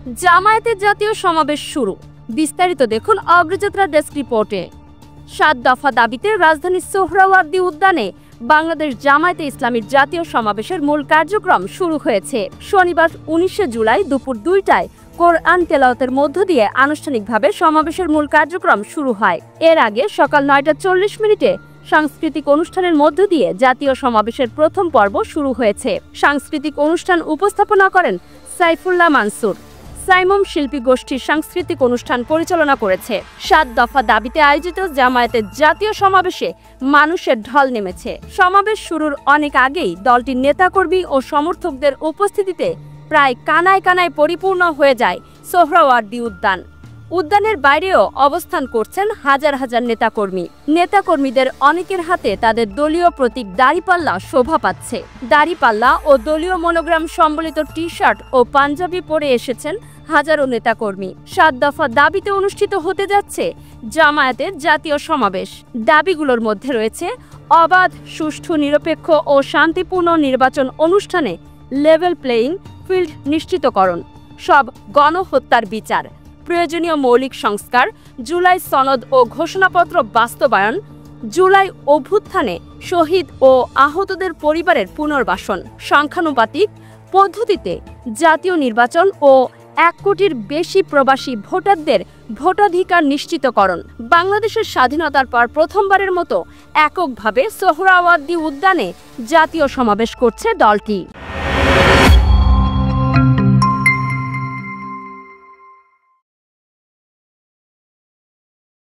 জামায়াতের জাতীয় সমাবেশ শুরু। বিস্তারিত দেখুন অগ্রযাত্রা ডেস্ক রিপোর্টে। 7 দফা দাবিতে রাজধানীর সোহরাওয়ার্দী উদ্যানে বাংলাদেশ জামায়াতে ইসলামীর জাতীয় সমাবেশের মূল কার্যক্রম শুরু হয়েছে। শনিবার 19 জুলাই দুপুর 2টায় কোরআন তেলাওয়াতের মধ্য দিয়ে আনুষ্ঠানিকভাবে সমাবেশের মূল কার্যক্রম শুরু হয়। এর আগে সকাল 9টা 40 সাংস্কৃতিক অনুষ্ঠানের মধ্য দিয়ে জাতীয় সমাবেশের প্রথম পর্ব শুরু হয়েছে। সাংস্কৃতিক অনুষ্ঠান উপস্থাপনা করেন সাইফুল্লাহ মানসুর। সাইমম শিল্পী গোষ্ঠীর সাংস্কৃতিক অনুষ্ঠান পরিচালনা করেছে। 7 দফা দাবিতে আয়োজিত জামায়াতের জাতীয় সমাবেশে মানুষের ঢল নেমেছে। সমাবেশ শুরুর অনেক আগেই দলটির নেতাকর্মী ও সমর্থকদের উপস্থিতিতে প্রায় কানায় কানায় পরিপূর্ণ হয়ে যায় সোহরাওয়ার্দী উদ্যান। উদ্যানের বাইরেও অবস্থান করছেন হাজার হাজার নেতাকর্মীদের অনেকের হাতে তাদের দলীয় প্রতীক দাড়িপাল্লা শোভা পাচ্ছে। দাড়িপাল্লা ও দলীয় মনোগ্রাম সম্বলিত টি-শার্ট ও পাঞ্জাবি পরে এসেছেন হাজারো নেতাকর্মী। 7 দফা দাবিতে অনুষ্ঠিত হতে যাচ্ছে জামায়াতের জাতীয় সমাবেশ। দাবিগুলোর মধ্যে রয়েছে অবাধ, সুষ্ঠু, নিরপেক্ষ ও শান্তিপূর্ণ নির্বাচন অনুষ্ঠানে লেভেল প্লেয়িং ফিল্ড নিশ্চিতকরণ, সব গণহত্যার বিচার, প্রয়োজনীয় মৌলিক সংস্কার, জুলাই সনদ ও ঘোষণাপত্র বাস্তবায়ন, জুলাই অভ্যুত্থানে শহীদ ও আহতদের পরিবারের পুনর্বাসন, সংখ্যানুপাতিক পদ্ধতিতে জাতীয় নির্বাচন ও 1 কোটির বেশি প্রবাসী ভোটারদের ভোটাধিকার নিশ্চিতকরণ। বাংলাদেশের স্বাধীনতার পর প্রথমবারের মতো এককভাবে সোহরাওয়ার্দী উদ্যানে জাতীয় সমাবেশ করছে দলটি।